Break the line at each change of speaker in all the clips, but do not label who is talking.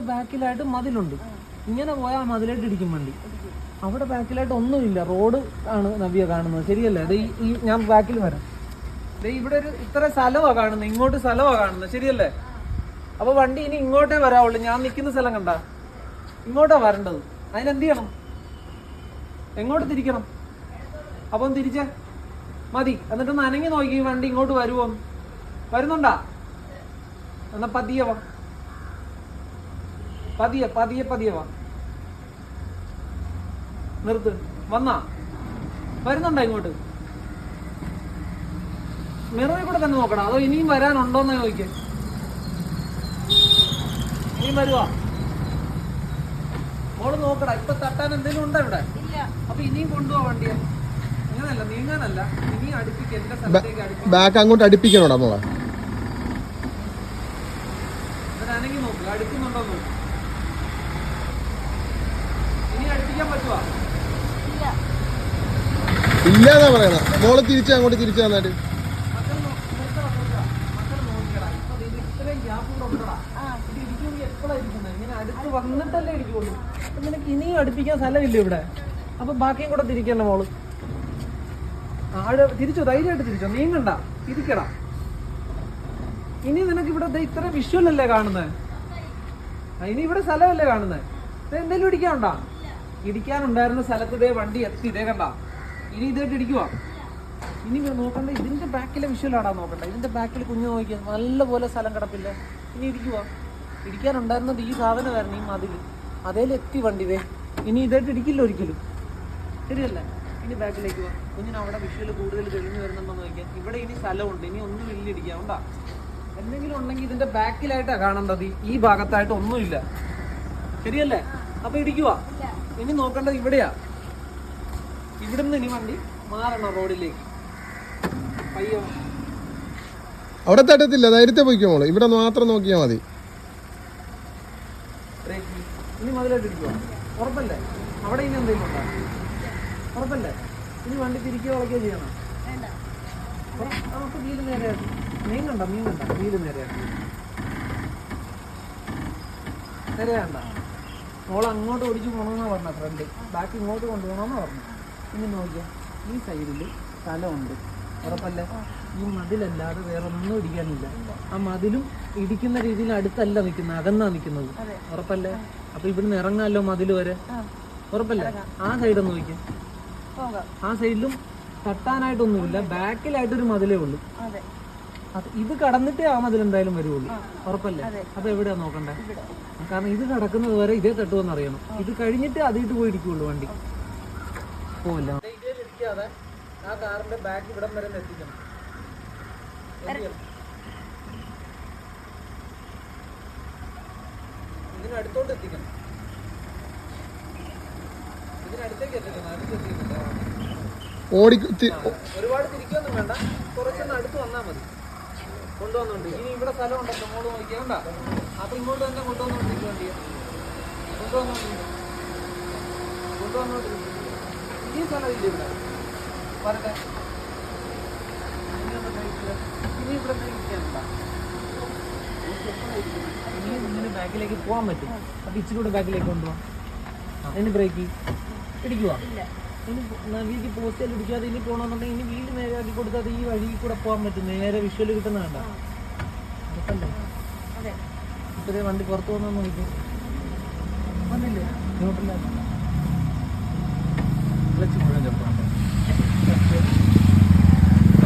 ബാക്കിലായിട്ട് മതിലുണ്ട്. ഇങ്ങനെ പോയാൽ മതിലായിട്ട് ഇടിക്കും വണ്ടി. അവിടെ ബാക്കിലായിട്ട് ഒന്നുമില്ല, റോഡ് ആണ് നവ്യ കാണുന്നത്. ശരിയല്ലേ? അത് ഈ ഞാൻ ബാക്കിൽ വരാം. ഇവിടെ ഒരു ഇത്ര സ്ഥലമാണ് കാണുന്നത്, ഇങ്ങോട്ട് സ്ഥലമാണ് കാണുന്നത്. ശരിയല്ലേ? അപ്പൊ വണ്ടി ഇനി ഇങ്ങോട്ടേ വരാവുള്ളൂ. ഞാൻ നിൽക്കുന്ന സ്ഥലം കണ്ട, ഇങ്ങോട്ടാ വരേണ്ടത്. അതിനെന്ത് ചെയ്യണം? എങ്ങോട്ട് തിരിക്കണം? അപ്പം തിരിച്ചേ മതി. എന്നിട്ട് നനങ്ങി നോക്കി വണ്ടി ഇങ്ങോട്ട് വരുമോ? വരുന്നുണ്ടാ? എന്നാ പതിയെ വാ, പതിയെ പതിയെ പതിയെ വാ. നിർത്ത്. വന്നാ? വരുന്നുണ്ടോ ഇങ്ങോട്ട്? മിററിൽ കൂടെ തന്നെ നോക്കണം, അതോ ഇനിയും വരാനുണ്ടോന്ന് ചോദിക്കേ. ഇനിയും വരുവാ? മോള് നോക്കടാ, ഇപ്പൊ തട്ടാൻ എന്തെങ്കിലും ഉണ്ടോ ഇവിടെ? അപ്പൊ ഇനിയും കൊണ്ടുപോവാ വണ്ടിയെ. അങ്ങനല്ല, നീങ്ങാനല്ല, ഇനിയും അടുപ്പിക്ക. എന്റെ സ്ഥലത്തേക്ക് അടുപ്പിക്ക.
ബാക്ക് അങ്ങോട്ട് അടുപ്പിക്കണോടാ മോളെ?
അനങ്ങി നോക്ക്, അടുക്കുന്നുണ്ടോ നോക്ക്. ഇനി അടുപ്പിക്കാൻ പറ്റുവാ?
ഇല്ലാന്നാ പറയണ. മോള് തിരിച്ച് അങ്ങോട്ട് തിരിച്ചു തന്നാല്
ഇങ്ങനെ അടുത്ത് വന്നിട്ടല്ലേ ഇരിക്കുള്ളൂ. നിനക്ക് ഇനിയും അടുപ്പിക്കാൻ സ്ഥലമില്ല ഇവിടെ. അപ്പൊ ബാക്കിയും കൂടെ തിരിക്കണ്ട മോള്. തിരിച്ചോ, ധൈര്യമായിട്ട് തിരിച്ചോ, നീങ്ങണ്ട, തിരിക്കടാ. ഇനി നിനക്ക് ഇവിടെ ഇത്ര വിഷ്വലല്ലേ കാണുന്നത്? ഇനി ഇവിടെ സ്ഥലമല്ലേ കാണുന്നത്? എന്തെങ്കിലും ഇടിക്കാനുണ്ടാ? ഇടിക്കാനുണ്ടായിരുന്ന സ്ഥലത്ത് ഇതേ വണ്ടി എത്തി. ഇതേ കണ്ട, ഇനി ഇതായിട്ട് ഇടിക്കുവാ. ഇനി നോക്കണ്ട, ഇതിന്റെ ബാക്കിലെ വിഷ്വലാടാ നോക്കണ്ട. ഇതിന്റെ ബാക്കിൽ കുഞ്ഞു നോക്കിയാൽ നല്ലപോലെ സ്ഥലം കിടപ്പില്ല. ഇനി ഇരിക്കുവാ. ഇടിക്കാനുണ്ടായിരുന്നത് ഈ സാധനമായിരുന്നു, ഈ മതില്. അതേലെത്തി വണ്ടി ഇതേ. ഇനി ഇതായിട്ട് ഇടിക്കില്ല ഒരിക്കലും. ശരിയല്ലേ? ഇനി ബാക്കിലേക്ക് പോവാ. കുഞ്ഞിന് അവിടെ വിഷ്വൽ കൂടുതൽ തെളിഞ്ഞു വരുന്നുണ്ടോ നോക്കിയാൽ. ഇവിടെ ഇനി സ്ഥലമുണ്ട്, ഇനി ഒന്നും ഇല്ല ഇടിക്കാം. ഉണ്ടാ എന്തെങ്കിലും ഉണ്ടെങ്കിൽ ഇതിന്റെ ബാക്കിലായിട്ടാ കാണേണ്ടത്. ഈ ഭാഗത്തായിട്ട് ഒന്നുമില്ല. ശരിയല്ലേ? അപ്പൊ ഇടിക്കുവാ. ഇനി നോക്കേണ്ടത് ഇവിടെയാ. ഇവിടുന്ന് ഇനി വണ്ടി മാറണം റോഡിലേക്ക്. അയ്യോ,
അവിടെ തട്ടത്തില്ല, ധൈര്യത്തെ പോയിക്കോ മോള്. ഇവിടെ മാത്രം നോക്കിയാ മതി.
ഇനി മതിലായിട്ട് ഇടിക്കുവാ. ഉറപ്പല്ലേ? അവിടെ ഇനി എന്തെങ്കിലും ഉണ്ടോ? ഉറപ്പല്ലേ? ഇനി വണ്ടി തിരിക്കുകയോ വളയ്ക്കുകയോ ചെയ്യണം. നമുക്ക് വീല് നേരെയാക്കി നീങ്ങണ്ട, വീല് നേരെയാക്കി. നേരെയാണ്ട. മോൾ അങ്ങോട്ട് ഓടിച്ചു പോകണമെന്നാ പറഞ്ഞ ഫ്രണ്ട്. ബാക്ക് ഇങ്ങോട്ട് കൊണ്ടുപോകണമെന്നാ പറഞ്ഞു. ഇനി നോക്കിയാൽ ഈ സൈഡിൽ സ്ഥലമുണ്ട്. ഉറപ്പല്ലേ? ഈ മതിലല്ലാതെ വേറെ ഒന്നും ഇടിക്കാനില്ല. ആ മതിലും ഇടിക്കുന്ന രീതിയിൽ അടുത്തല്ല നിൽക്കുന്നത്, അകന്നാ നിൽക്കുന്നത്. ഉറപ്പല്ലേ? അപ്പൊ ഇവിടുന്ന് ഇറങ്ങാമല്ലോ മതിൽ വരെ. ഉറപ്പല്ലേ? ആ സൈഡൊന്ന് നോക്കിയാൽ ആ സൈഡിലും തട്ടാനായിട്ടൊന്നുമില്ല, ബാക്കിലായിട്ടൊരു മതിലേ ഉള്ളൂ. ഇത് കടന്നിട്ടേ ആ മതിൽ എന്തായാലും വരുള്ളൂ. ഉറപ്പല്ലേ? അപ്പൊ എവിടെയാ നോക്കണ്ടേ? കാരണം ഇത് കടക്കുന്നത് വരെ ഇതേ തട്ടുമെന്ന് അറിയണം. ഇത് കഴിഞ്ഞിട്ട് അതിട്ട് പോയി ഇടിക്കുള്ളൂ വണ്ടി. പോവല്ല ഇടിക്കാതെ ആ കാറിന്റെ ബാക്ക് ഇവിടം വരെ എത്തിക്കണം. ഇതിനടുത്തോട്ട് എത്തിക്കണം, ഇതിനടുത്തേക്ക് എത്തിക്കണം. അടുത്തെത്തിക്കുന്നില്ല. ഒരുപാട് തിരിക്കൊന്നും വേണ്ട, കുറച്ചൊന്ന് അടുത്ത് വന്നാൽ മതി. കൊണ്ടുവന്നുണ്ട്. ഇനി ഇവിടെ സ്ഥലം ഉണ്ടല്ലോ, മോള് നോക്കിയാണ്ട. അപ്പൊ ഇങ്ങോട്ട് തന്നെ കൊണ്ടുവന്നോണ്ടിരിക്കും വണ്ടിയെ. കൊണ്ടുവന്നോണ്ടിരിക്കും. ഈ സ്ഥലമില്ല ഇവിടെ. വരട്ടെ. ഇനി ഇവിടെ ഇരിക്കാനുണ്ട. ഇനി ഇങ്ങനെ ബാക്കിലേക്ക് പോകാൻ പറ്റും. അപ്പൊ ഇച്ചിരി കൂടെ ബാക്കിലേക്ക് കൊണ്ടുപോകാം. അതിന് ബ്രേക്ക് ഇടിക്കുക. ഇനി നവീക്ക് പോസ്റ്റിൽ ഇടിക്കാതെ ഇനി പോകണമെന്നുണ്ടെങ്കിൽ ഇനി വീട് നേരെ ആക്കി കൊടുത്താൽ ഈ വഴി കൂടെ പോകാൻ പറ്റും. നേരെ വിഷ്വൽ കിട്ടുന്ന വേണ്ട. ഉറപ്പല്ലേ? ഇപ്പഴേ വണ്ടി പുറത്തു വന്നു നോക്കും. വന്നില്ലേ? ഇങ്ങോട്ടില്ല.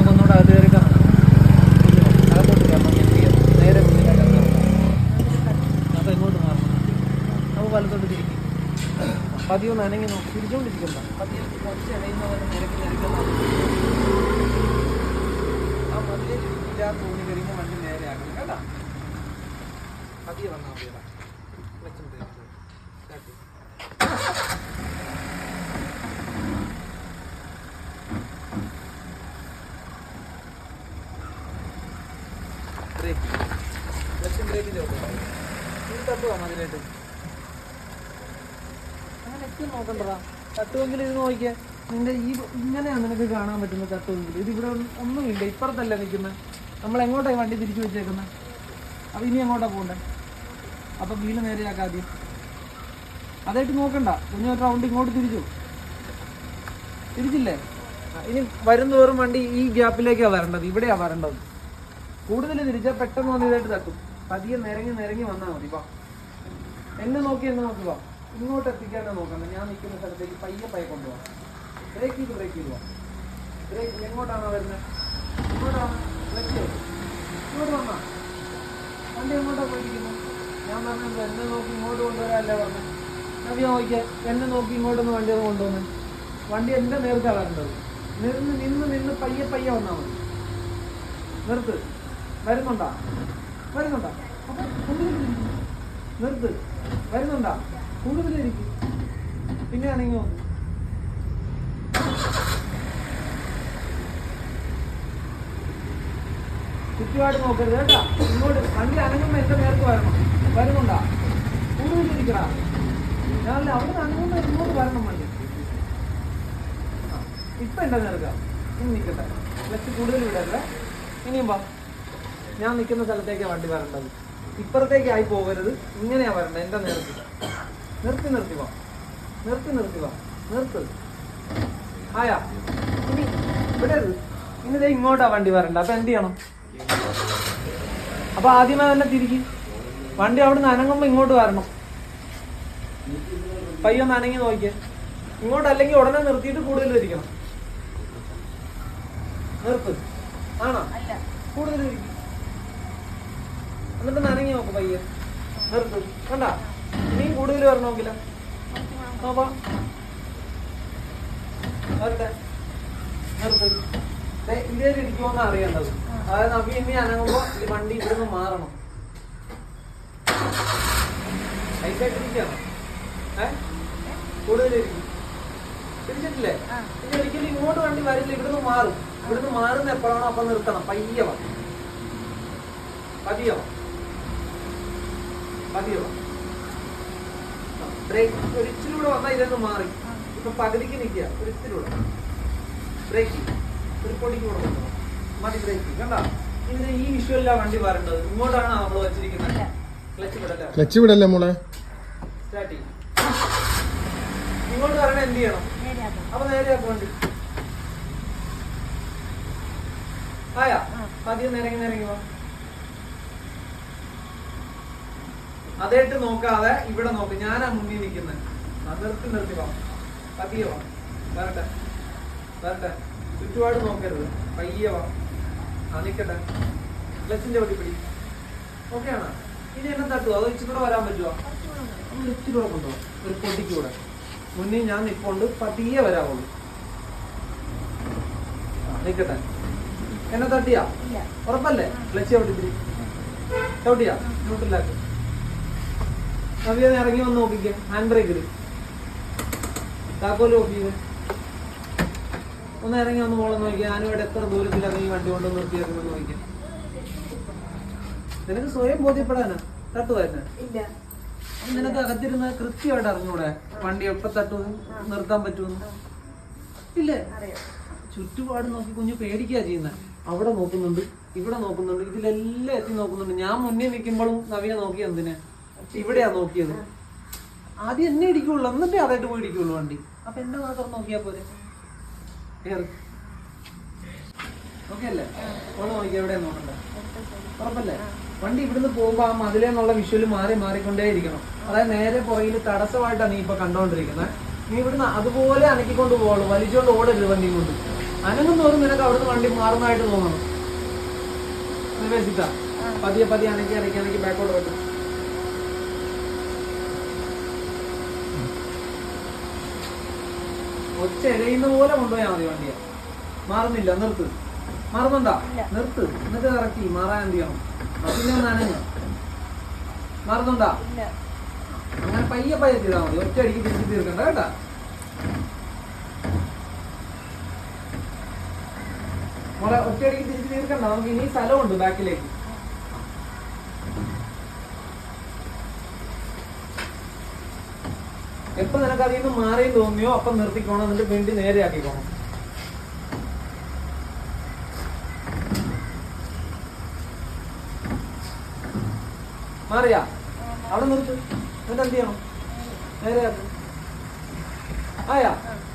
ഒന്നുകൂടെ അത് കയറി കാണാം. അകത്തോട്ട് കയറണം. നേരെ മുന്നിലാണ്. അപ്പൊ ഇങ്ങോട്ട് മാറണം. അപ്പൊ വലത്തോട്ട് തിരിക്കും. പതിയൊന്ന് അനങ്ങി നോക്കി തിരിച്ചുകൊണ്ടിരിക്കണ്ട. പതിയെ കുറച്ച് അനയുന്നവരെ നിരക്കുന്ന ആ മതിയെ ഇല്ലാതെ തോന്നി കഴിഞ്ഞാൽ വണ്ടി നേരെ ആക്കണം കേട്ടാ. പതിയെ വന്നാൽ മതിയടാ. ബ്രേക്ക് ലക്ഷ്യം ബ്രേക്കിൻ്റെ ഇത് തട്ടുവാ മതിലായിട്ട്. അങ്ങനെ എത്തി നോക്കണ്ടടാ. തട്ടുവെങ്കിൽ ഇത് നോക്കിയാൽ നിന്റെ ഈ ഇങ്ങനെയാണ് നിനക്ക് കാണാൻ പറ്റുന്നത്. തട്ടുവെങ്കിൽ ഇതിവിടെ ഒന്നുമില്ല, ഇപ്പുറത്തല്ല നിൽക്കുന്നത്. നമ്മൾ എങ്ങോട്ടാണ് വണ്ടി തിരിച്ചു വെച്ചേക്കുന്നത്? അപ്പം ഇനി എങ്ങോട്ടാണ് പോകണ്ടേ? അപ്പൊ വീല് നേരെയാക്കാം ആദ്യം. അതായിട്ട് നോക്കണ്ട, കുഞ്ഞൊരു റൗണ്ട് ഇങ്ങോട്ട് തിരിച്ചു. തിരിച്ചില്ലേ? ഇനി വരുന്നോറും വണ്ടി ഈ ഗ്യാപ്പിലേക്കാണ് വരേണ്ടത്, ഇവിടെയാ വരേണ്ടത്. കൂടുതൽ തിരിച്ചാൽ പെട്ടെന്ന് വന്ന് ഇതായിട്ട് തട്ടും. പതിയെ നിരങ്ങി വന്നാൽ മതി. വാ, എന്നെ നോക്കി വാ. ഇങ്ങോട്ട് എത്തിക്കാനാണ് നോക്കണ്ട. ഞാൻ നിൽക്കുന്ന സ്ഥലത്തേക്ക് പയ്യെ കൊണ്ടുപോകാം. ബ്രേക്ക് ചെയ്ത് പോവാ. ബ്രേക്ക് എങ്ങോട്ടാണോ വരുന്നത്? ഇങ്ങോട്ടാണ്. ഇങ്ങോട്ട് വന്നാ വണ്ടി എങ്ങോട്ടാണ് പോയിരിക്കുന്നത്? ഞാൻ പറഞ്ഞത് എന്നെ നോക്കി ഇങ്ങോട്ട് കൊണ്ടുവരാനല്ലേ പറഞ്ഞത്. നവ്യ നോക്കിയാൽ എന്നെ നോക്കി ഇങ്ങോട്ടൊന്ന് വണ്ടി ഒന്ന് കൊണ്ടുവന്ന്. വണ്ടി എൻ്റെ നേർക്കാണ് വരേണ്ടത്. നിന്ന് പയ്യെ വന്നാൽ മതി. നിർത്ത്. വരുന്നുണ്ടാ? അപ്പൊ കൂടുതലിരിക്കും. നിർത്ത്. വരുന്നുണ്ടാ? കൂടുതലിരിക്കും. പിന്നെയാണെങ്കോ ചുറ്റുപാട് നോക്കരുത് കേട്ടാ. ഇങ്ങോട്ട് വണ്ടി അനങ്ങുമ്പോ എന്റെ നേർക്ക് വരണം. വരുന്നുണ്ടാ? കൂടുതലിരിക്കടാ. ഞാനല്ല അവിടെ അനങ്ങുമ്പോ ഇങ്ങോട്ട് വരണം വണ്ടി. ഇപ്പൊ എന്റെ നേർക്ക. ഇനി നിൽക്കട്ടെ. ക്ലച്ച് കൂടുതൽ വിടരുത്. ഇനിയും വാ. ഞാൻ നിൽക്കുന്ന സ്ഥലത്തേക്കാണ് വണ്ടി വരേണ്ടത്. ഇപ്പുറത്തേക്കായി പോകരുത്. ഇങ്ങനെയാ വരേണ്ടത് എന്റെ നേർക്ക്. നിർത്തി വാ. നിർത്ത്. ആയാ? ഇനി വിടരുത്. ഇനി ദേ ഇങ്ങോട്ടാ വണ്ടി വരണ്ട. അപ്പൊ എന്ത് ചെയ്യണം? അപ്പൊ ആദ്യമേ തന്നെ തിരിക്കും. വണ്ടി അവിടുന്ന് അനങ്ങുമ്പോ ഇങ്ങോട്ട് വരണം. പയ്യൊന്ന് അനങ്ങി നോക്കിയേ. ഇങ്ങോട്ട് അല്ലെങ്കിൽ ഉടനെ നിർത്തിയിട്ട് കൂടുതൽ ഇരിക്കണം. നിർത്ത്. ആണോ? കൂടുതൽ ഇരിക്കും. എന്നിട്ട് നനങ്ങി നോക്ക് പയ്യെ. നിർത്ത്. കണ്ട ഇനിയും കൂടുതൽ വരണം നോക്കില്ല. നോപ്പാ വരട്ടെ. നിർത്ത്. ഇതേ ഇരിക്കുമെന്നാണ് അറിയേണ്ടത്. അതായത് നബി ഇനി അനങ്ങുമ്പോ ഈ വണ്ടി ഇവിടുന്ന് മാറണം. ഐസായിട്ടിരിക്കണം. കൂടുതലിരിക്കും. തിരിച്ചിട്ടില്ലേ? ഇനി ഒരിക്കലും ഇങ്ങോട്ട് വണ്ടി വരില്ല. ഇവിടുന്ന് മാറും. ഇവിടുന്ന് മാറുന്ന എപ്പോഴാണോ അപ്പൊ നിർത്തണം. പതിയെ വാ. ബ്രേക്ക് ഒരിച്ചിലൂടെ വന്നാൽ ഇതൊന്ന് മാറി. ഇപ്പൊ പകുതിക്ക് നിൽക്കുക. ഒരിച്ചിലൂടെ ബ്രേക്ക് ഒരു പൊടിക്ക് കൂടെ മതി. ബ്രേക്ക് കണ്ട. ഇതിന് ഈ വിഷ്വലിലാണ് വണ്ടി വരേണ്ടത്. ഇങ്ങോട്ടാണ് നമ്മൾ വെച്ചിരിക്കുന്നത്.
ക്ലച്ച് വിടല്ലേ മോളെ?
സ്റ്റാർട്ട് ചെയ്യും. ഇങ്ങോട്ട് വരണേ എന്ത് ചെയ്യണം? അപ്പൊ നേരെയാക്കും വണ്ടി. ആയാ? പതിയെ നിരങ്ങി വാ. അതായിട്ട് നോക്കാതെ ഇവിടെ നോക്ക്. ഞാനാ മുന്നിൽ നിൽക്കുന്നത്. നിർത്തി വാ. പതിയെ വാ. വരട്ടെ. ചുറ്റുപാട് നോക്കരുത്. പയ്യെ വാ. നിക്കട്ടെ. ക്ലച്ചിന്റെ പിടി. ഓക്കെ ആണോ? ഇനി എന്നെ തട്ടുവോ? അതോ ഇച്ചിരി വരാൻ പറ്റുമോ? നമ്മൾ ഇച്ചിരി കൊണ്ടുപോകും. ഒരു പൊട്ടിക്കൂടെ മുന്നിൽ ഞാൻ നിൽക്കൊണ്ട് പതിയെ വരാവുള്ളൂ. നിക്കട്ടെ. എന്നെ തട്ടിയാ? ഉറപ്പല്ലേ? ക്ലച്ച് ചവിട്ടിയാ? ന്യൂട്രലാക്ക്. നവ്യ ഇറങ്ങി വന്ന് നോക്കിക്കേ. ഹാൻഡ് ബ്രേക്കില് താക്കോല് ഓഫ് ചെയ്ത് ഒന്ന് ഇറങ്ങി വന്ന് പോകണം നോക്കിയാൽ. ഞാനും ഇവിടെ എത്ര ദൂരത്തിലാണ് ഈ വണ്ടി കൊണ്ട് നിർത്തിയേക്കുന്നത് നോക്കിയാൽ. നിനക്ക് സ്വയം ബോധ്യപ്പെടാനാ തട്ടുവായിരുന്നു? നിനക്ക് അകത്തിരുന്ന് കൃത്യമായിട്ട് അറിഞ്ഞൂടെ വണ്ടി എപ്പോ തട്ടുമെന്ന് നിർത്താൻ പറ്റുമെന്ന്? ഇല്ലേ? ചുറ്റുപാട് നോക്കി കുഞ്ഞു പേടിക്കാ ചെയ്യുന്നത്. അവിടെ നോക്കുന്നുണ്ട്, ഇവിടെ നോക്കുന്നുണ്ട്, ഇതിലെല്ലാം എത്തി നോക്കുന്നുണ്ട്. ഞാൻ മുന്നിൽ നിൽക്കുമ്പോഴും നവ്യ നോക്കിയ എന്തിനാ? ഇവിടെയാ നോക്കിയത്. ആദ്യം എന്നെ ഇടിക്കുള്ളൂ, എന്നിട്ടേ അതായിട്ട് പോയി ഇടിക്കുള്ളൂ വണ്ടി. അപ്പൊ എന്നെ മാത്രം നോക്കിയാ പോരെ? ഓക്കെ അല്ലേ? ഓള് നോക്കിയാ എവിടെയാ നോക്കണ്ടേ? ഉറപ്പല്ലേ? വണ്ടി ഇവിടുന്ന് പോകുമ്പോ ആ മതിലെന്നുള്ള വിഷ്വല് മാറിക്കൊണ്ടേ ഇരിക്കണം. അതായത് നേരെ പുറകിൽ തടസ്സമായിട്ടാണ് നീ ഇപ്പൊ കണ്ടോണ്ടിരിക്കുന്നത്. നീ ഇവിടുന്ന് അതുപോലെ അനക്കിക്കൊണ്ട് പോകുള്ളൂ. വലിച്ചോണ്ട് ഓടരുത് വണ്ടി കൊണ്ട്. അനങ്ങും തോറും നിനക്ക് അവിടുന്ന് വണ്ടി മാറുന്നതായിട്ട് തോന്നണം. വെച്ചിട്ടാ പതിയെ അനക്കി ബാക്കോട്ട് പറ്റും. ഒച്ച എലയുന്ന പോലെ കൊണ്ടുപോയാൽ മതി വണ്ടിയെ. മാറുന്നില്ല, നിർത്ത്. മാറുന്നുണ്ടോ? നിർത്ത്. എന്നിട്ട് ഇറക്കി മാറാൻ എന്ത് ചെയ്യണം? പിന്നെ നനഞ്ഞു. മാറുന്നുണ്ടോ? അങ്ങനെ പയ്യെ ചെയ്താൽ മതി. ഒറ്റ അടിക്ക് തിരിച്ച് തീർക്കണ്ട കേട്ടാ. മോളെ ഒറ്റയടിക്ക് തിരിച്ച് തീർക്കണ്ട. നമുക്ക് ഇനി സ്ഥലമുണ്ട് ബാക്കിലേക്ക്. എപ്പൊ നിനക്ക് അതിൽ നിന്ന് മാറിയും തോന്നിയോ അപ്പൊ നിർത്തിക്കോണം. എന്നിട്ട് വേണ്ടി നേരെ ആക്കിക്കോണം. മാറിയാ? അവിടെ നിർത്ത്. എന്നിട്ട് എന്ത് ചെയ്യണം? നേരെ ആക്കും. ആയാ?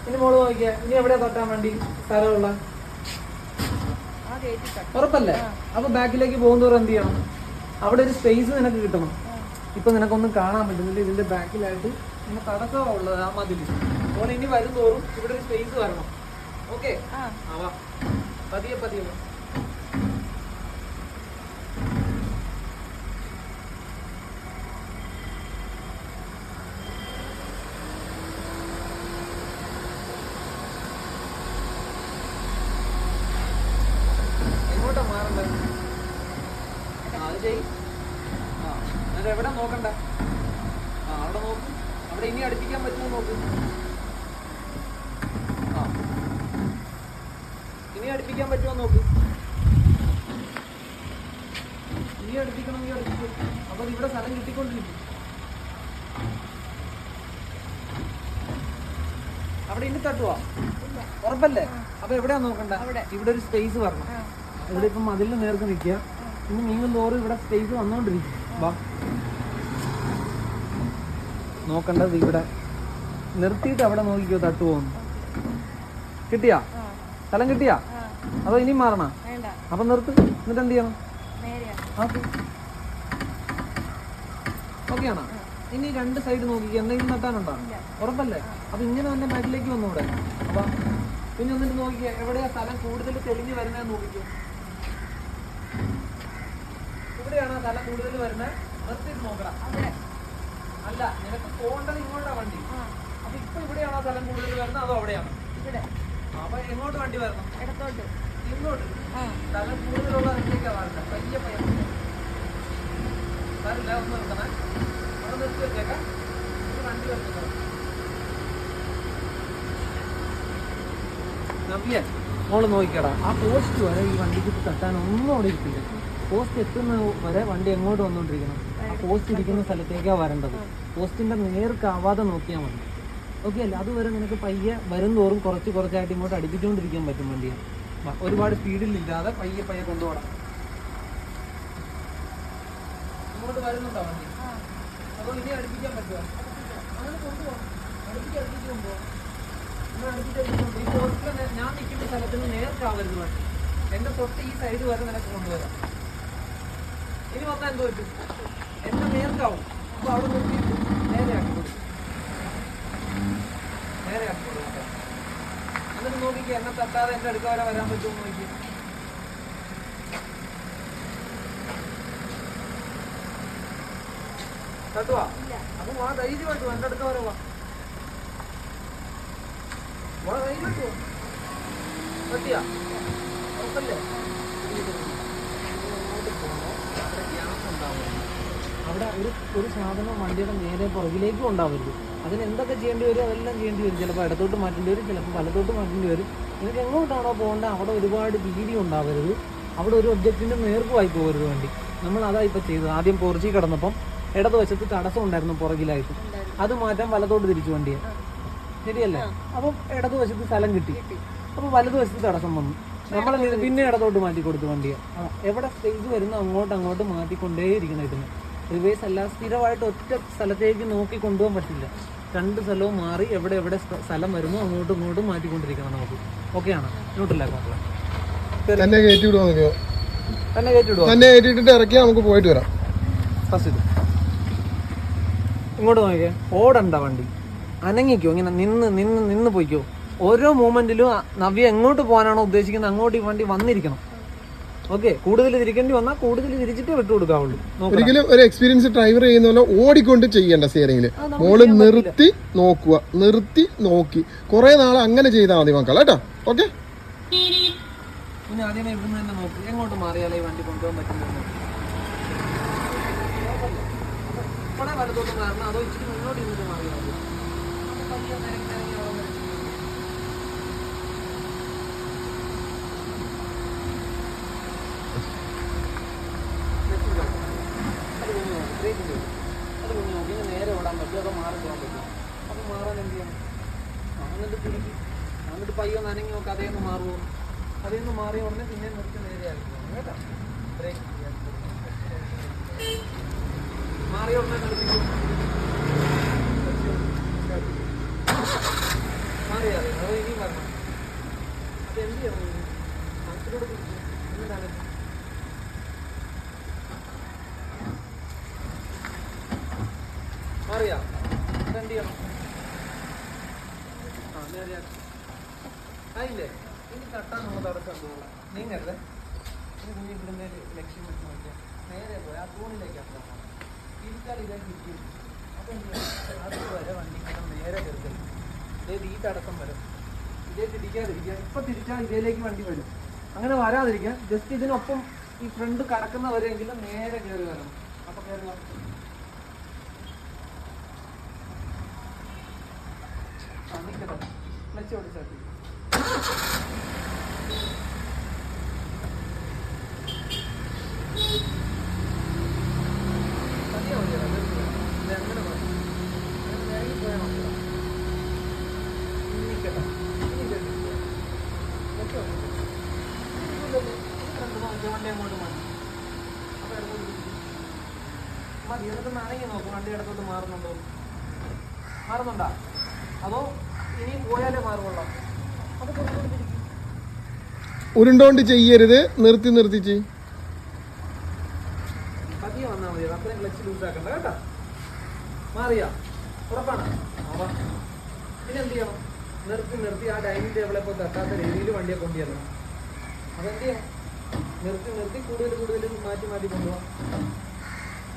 ഇനി മോള് നോക്കിയാ ഇനി എവിടെയാ തട്ടാൻ വേണ്ടി സ്ഥലമുള്ള? ഉറപ്പല്ലേ? അപ്പൊ ബാക്കിലേക്ക് പോകുന്നവർ എന്ത് ചെയ്യണം? അവിടെ ഒരു സ്പേസ് നിനക്ക് കിട്ടണം. ഇപ്പൊ നിനക്കൊന്നും കാണാൻ പറ്റുന്നില്ല. ഇതിന്റെ ബാക്കിലായിട്ട് ഇങ്ങനെ തടസ്സമാണ് ഉള്ളത് ആ മതില്. മോളെ ഇനി വരും തോറും ഇവിടെ ഒരു സ്പേസ് വരണം. ഓക്കെ? ആവാ. പതിയെ പതിയെ വാ. എങ്ങോട്ടാ മാറേണ്ടത്? അത് ചെയ്. എന്നിട്ട് എവിടെ നോക്കണ്ട? അവിടെ നോക്ക്. അവിടെ ഇനി അടുപ്പിക്കാൻ പറ്റുമോ നോക്ക്. ഇനി അടുപ്പിക്കാൻ പറ്റുമോ നോക്ക്. ഇനി അടുപ്പിക്കണമെങ്കിൽ അടുപ്പിക്കും. അപ്പൊ ഇവിടെ സ്ഥലം കിട്ടിക്കൊണ്ടിരിക്കും. അവിടെ ഇനി തട്ടുവാ? ഉറപ്പല്ലേ? അപ്പൊ എവിടെയാ നോക്കണ്ട? ഇവിടെ ഒരു സ്പേസ് വരണം. ഇവിടെ ഇപ്പം മതിലിന് നേർക്ക് നിൽക്കുക. ഇനി നീങ്ങും തോറും ഇവിടെ സ്പേസ് വന്നോണ്ടിരിക്കും. വാ. നോക്കണ്ടത് ഇവിടെ നിർത്തിയിട്ട് അവിടെ നോക്കിക്കോ തട്ടുപോന്ന്. കിട്ടിയാ? സ്ഥലം കിട്ടിയാ? അതോ ഇനി മാറണ? അപ്പൊ നിർത്ത്. എന്നിട്ട് എന്ത് ചെയ്യണം? ഓക്കെയാണോ? ഇനി രണ്ട് സൈഡ് നോക്കിക്കോ. എന്തെങ്കിലും തട്ടാനുണ്ടോ? ഉറപ്പല്ലേ? അപ്പൊ ഇങ്ങനെ തന്നെ ബാക്കിലേക്ക് വന്നൂടെ? അപ്പൊ പിന്നെ ഒന്നിട്ട് നോക്കിക്കോ. എവിടെയാ സ്ഥലം കൂടുതൽ തെളിഞ്ഞ് വരുന്നതെന്ന് നോക്കിക്കോ. ഇവിടെയാണോ സ്ഥലം കൂടുതൽ വരുന്നത്? നിർത്തിയിട്ട് നോക്കണം. അല്ല, നിനക്ക് പോകേണ്ടത് ഇങ്ങോട്ടാ വണ്ടി. അപ്പൊ ഇപ്പൊ ഇവിടെയാണോ സ്ഥലം കൂടുതൽ വരുന്നത് അതോ അവിടെയാണോ? അപ്പൊ എങ്ങോട്ട് വണ്ടി വരണം? ഇങ്ങോട്ട്. സ്ഥലം കൂടുതലുള്ള ഇതിലേക്കാ വരണ്ട. പയ്യെ പയ്യെ സാരില്ല, ഒന്ന് നിർത്തണേ. അവിടെ നിർത്തി വെച്ചേക്കാം. വണ്ടി വരുന്നത് നവ്യ മോള് നോക്കിക്കടാ. ആ പോസ്റ്റ് വരെ ഈ വണ്ടിക്ക് തട്ടാൻ ഒന്നും അവിടെ ഇരിക്കില്ല. പോസ്റ്റ് എത്തുന്ന വരെ വണ്ടി എങ്ങോട്ട് വന്നുകൊണ്ടിരിക്കണം? ആ പോസ്റ്റ് ഇരിക്കുന്ന സ്ഥലത്തേക്കാണ് വരേണ്ടത്. പോസ്റ്റിന്റെ നേർക്കാവാതെ നോക്കിയാൽ മതി. ഓക്കെ അല്ലേ? അതുവരെ നിനക്ക് പയ്യെ വരും തോറും കുറച്ചായിട്ട് ഇങ്ങോട്ട് അടുപ്പിച്ചുകൊണ്ടിരിക്കാൻ പറ്റും വണ്ടിയെ. ഒരുപാട് സ്പീഡിലില്ലാതെ പയ്യെ പയ്യെ കൊണ്ടുപോകണം. ഇങ്ങോട്ട് വരുന്നുണ്ടോ വണ്ടി? അതോ ഇനി അടുപ്പിക്കാൻ പറ്റുമോ? അങ്ങനെ കൊണ്ടുപോകാം. അടുപ്പിച്ച് കൊണ്ടുപോകാം. ഈ പോസ്റ്റിൽ ഞാൻ നിൽക്കുന്ന സ്ഥലത്തിന് നേർക്കാവരുത് വണ്ടി. എന്റെ തൊട്ട് ഈ സൈഡ് വരെ നിനക്ക് കൊണ്ടുവരാം. ഇനി വന്നാൽ എന്തോ പറ്റും? എന്റെ നേർക്കാവും. അപ്പൊ അവിടെ നോക്കിയിട്ട് നേരെയാക്കി കൊടുക്കും. നേരെയാക്കി കൊടുക്കാം. എന്നിട്ട് നോക്കിക്കുക. എന്നെ തട്ടാതെ എന്റെ അടുക്ക വരെ വരാൻ പറ്റുമോ നോക്കി. തട്ടുവാ? അപ്പൊ വാ, ധൈര്യമായിട്ട് വാ. എന്റെ അടുക്ക വരെ വാ. ധൈര്യമായിട്ട് വാ. പറ്റിയാ? ഉറപ്പല്ലേ? അവിടെ ഒരു സാധനം വണ്ടിയുടെ നേരെ പുറകിലേക്കും ഉണ്ടാവരുത്. അതിന് എന്തൊക്കെ ചെയ്യേണ്ടി വരും അതെല്ലാം ചെയ്യേണ്ടി വരും. ചിലപ്പോൾ ഇടത്തോട്ട് മാറ്റേണ്ടി വരും, ചിലപ്പോൾ വലത്തോട്ട് മാറ്റേണ്ടി വരും. നിങ്ങൾക്ക് എങ്ങോട്ടാണോ പോകേണ്ടത് അവിടെ ഒരുപാട് വീതി ഉണ്ടാവരുത്. അവിടെ ഒരു ഒബ്ജക്റ്റിൻ്റെ നേർക്കുമായി പോകരുത് വണ്ടി. നമ്മൾ അതാ ഇപ്പം ചെയ്തത്. ആദ്യം പോർച്ചി കിടന്നപ്പം ഇടതുവശത്ത് തടസ്സം ഉണ്ടായിരുന്നു പുറകിലായിട്ട്. അത് മാറ്റാൻ വലത്തോട്ട് തിരിച്ചു വണ്ടിയെ. ശരിയല്ലേ? അപ്പം ഇടതുവശത്ത് സ്ഥലം കിട്ടി. അപ്പോൾ വലതുവശത്ത് തടസ്സം വന്നു. നമ്മൾ പിന്നെ ഇടത്തോട്ട് മാറ്റി കൊടുത്തു വണ്ടിയെ. എവിടെ സ്പേസ് വരുന്നോ അങ്ങോട്ട് മാറ്റിക്കൊണ്ടേയിരിക്കണം. ഇതിന് റിവേഴ്സ് അല്ല, സ്ഥിരമായിട്ട് ഒറ്റ സ്ഥലത്തേക്ക് നോക്കി കൊണ്ടുപോകാൻ പറ്റില്ല. രണ്ട് സ്ഥലവും മാറി എവിടെ സ്ഥലം വരുമോ അങ്ങോട്ടും മാറ്റിക്കൊണ്ടിരിക്കണം നമുക്ക്. ഓക്കെയാണോ? ന്യൂട്രലാക്കാം.
തന്നെ കയറ്റി വിടുവാ?
തന്നെ കയറ്റി വിടുവാ?
തന്നെ കയറ്റിട്ട് ഇറക്കിയാൽ നമുക്ക് പോയിട്ട് വരാം.
ഫസ്റ്റ് ഇത് ഇങ്ങോട്ട് നോക്കിയേ. ഓടണ്ട വണ്ടി, അനങ്ങിക്കോ. ഇങ്ങനെ നിന്ന് പോയിക്കോ. ഓരോ മൂമെന്റിലും നവ്യ എങ്ങോട്ട് പോകാനാണോ ഉദ്ദേശിക്കുന്നത് അങ്ങോട്ട് ഈ വണ്ടി വന്നിരിക്കണം. ഓക്കെ? കൂടുതൽ തിരിക്കേണ്ടി വന്നാൽ കൂടുതൽ തിരിച്ചിട്ട് വിട്ടുകൊടുക്കാവുള്ളൂ.
ഒരിക്കലും ഒരു എക്സ്പീരിയൻസ് ഡ്രൈവർ ചെയ്യുന്ന പോലെ ഓടിക്കൊണ്ട് ചെയ്യേണ്ട. സ്റ്റിയറിംഗിൽ മോള് നിർത്തി നോക്കുക, നിർത്തി നോക്കി കുറെ നാൾ അങ്ങനെ ചെയ്താൽ മതി മക്കൾ കേട്ടോ. ഓക്കെ?
ഇനി ആദ്യമേ ഇവിടുന്ന് തന്നെ നോക്ക്. എങ്ങോട്ട് മാറിയാലേ ഈ വണ്ടി കൊണ്ടുപോകാൻ പറ്റുന്നു. ഇവിടെ വലത്തോട്ട് മാറണം അതോ ഇച്ചിരി മുന്നോട്ട് ഇങ്ങോട്ട് മാറിയാൽ മതി. നേരെ ഓടാൻ പറ്റും അതോ മാറി പോകാൻ പറ്റും? അപ്പൊ മാറാൻ എന്ത് ചെയ്യണം? എന്നിട്ട് തിരിക്കും. എന്നിട്ട് പയ്യോ നനങ്ങി നോക്കാം. അതേന്ന് മാറുമോ? അതേന്ന് മാറിയ ഉടനെ പിന്നെ നിർത്തി നേരെ ആയിരിക്കും കേട്ടോ. ബ്രേക്ക് മാറി ഉടനെ കളിപ്പിക്കും. മാറിയാതെ അത് ഇനിയും വരണം. അത് എന്ത് ചെയ്യണം? മനസ്സിലൂടെ എന്താണ് മാറിയാ അതെന്ത് ചെയ്യണം? ആ നേരെ ആയില്ലേ? ഇനി തട്ടാനുള്ള തടസ്സം തോന്നുന്നു. നീങ്ങരുത്. ഇനി കുഞ്ഞി ഇവിടുന്ന് ലക്ഷ്യം വെച്ച് നോക്കിയാൽ നേരെ പോയി ആ തൂണിലേക്കാണ് പോകണം. തിരിച്ചാൽ ഇതേ തിരിക്കും. അപ്പം എന്ത് ചെയ്യണം? അത് വരെ വണ്ടി ഇങ്ങനെ നേരെ കയറി ഇതേ ഈ തടസ്സം വരും. ഇതേ തിരിക്കാതിരിക്കുക. ഇപ്പം തിരിച്ചാൽ ഇതിലേക്ക് വണ്ടി വരും. അങ്ങനെ വരാതിരിക്കുക. ജസ്റ്റ് ഇതിനൊപ്പം ഈ ഫ്രണ്ട് കടക്കുന്നവരെങ്കിലും നേരെ കയറി വരണം. അപ്പം കയറി വരണം. നിൽക്കട്ടെ. ക്ലച്ച് ഓടിച്ചാൽ വണ്ടി അങ്ങോട്ട് മാറ്റി. അപ്പൊ ഇടത്തോട്ട് മതി. എന്നിട്ട് നനങ്ങി നോക്കും വണ്ടി ഇടത്തോട്ട് മാറുന്നുണ്ടോ? മാറുന്നുണ്ടോ? അതോ ഇനി പോയാലേ മാറുള്ളൂ? അത് കുറച്ചുകൂടി തിരിക്കും.
ഉരുണ്ടോണ്ട് ചെയ്യരുത്, നിർത്തി നിർത്തിച്ച്
പതിയെ വന്നാൽ മതി. അത്രയും ക്ലച്ച് ലൂസാക്കണ്ട കേട്ടോ. മാറിയാ ഉറപ്പാണ്. പിന്നെ എന്ത് ചെയ്യണം? നിർത്തി ആ ഡൈനിങ് ടേബിളെ പോയി തട്ടാത്ത രീതിയിൽ വണ്ടിയെ കൊണ്ടുവരണം. അതെന്ത് ചെയ്യണം? നിർത്തി കൂടുതൽ മാറ്റി കൊണ്ടുപോകാം.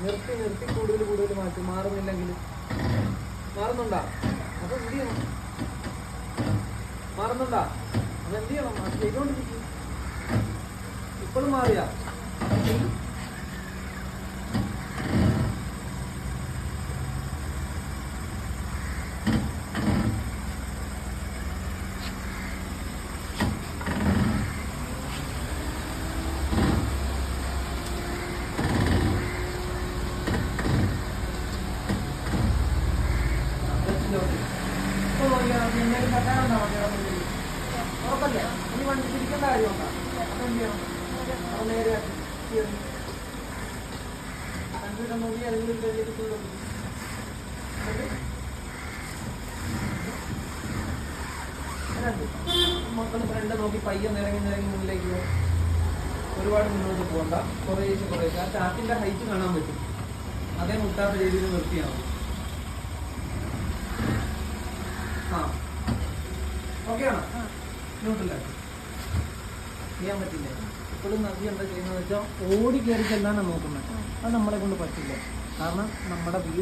നിർത്തി കൂടുതൽ മാറ്റി. മാറുന്നില്ലെങ്കിൽ മാറുന്നുണ്ടാ? അപ്പൊ എന്ത് ചെയ്യണം? മാറുന്നുണ്ടാ? അതെന്ത് ചെയ്യണം? അത് ചെയ്തോണ്ടിരിക്കും. ഇപ്പോഴും മാറിയാ ഉറപ്പല്ലേ? ഇനി വണ്ടി തിരിക്കേണ്ട കാര്യമുണ്ടോ? അപ്പൊ എന്ത് ചെയ്യണം? അപ്പൊ നേരെ കമ്പ്യൂട്ടർ നോക്കി ഏതെങ്കിലും മക്കൾ ഫ്രണ്ട് നോക്കി പയ്യെ നിറങ്ങി മുന്നിലേക്ക് പോകും. ഒരുപാട് മുന്നോട്ട് പോകണ്ട. കുറേശ്ശെ ആ ചാക്കിന്റെ ഹൈറ്റ് കാണാൻ പറ്റും. അതേ മുട്ടാത്ത രീതിയിൽ നിർത്തിയാണ്. ആ ഓക്കെ ആണോ? ന്യൂട്രലാക്കി ചെയ്യാൻ പറ്റില്ലേ? ഇപ്പോഴും നദി എന്താ ചെയ്യുന്നത് വെച്ചാൽ ഓടി കയറി ചെല്ലാനാണ് നോക്കുന്നത്. അത് നമ്മളെ കൊണ്ട് പറ്റില്ല. കാരണം നമ്മുടെ വീട്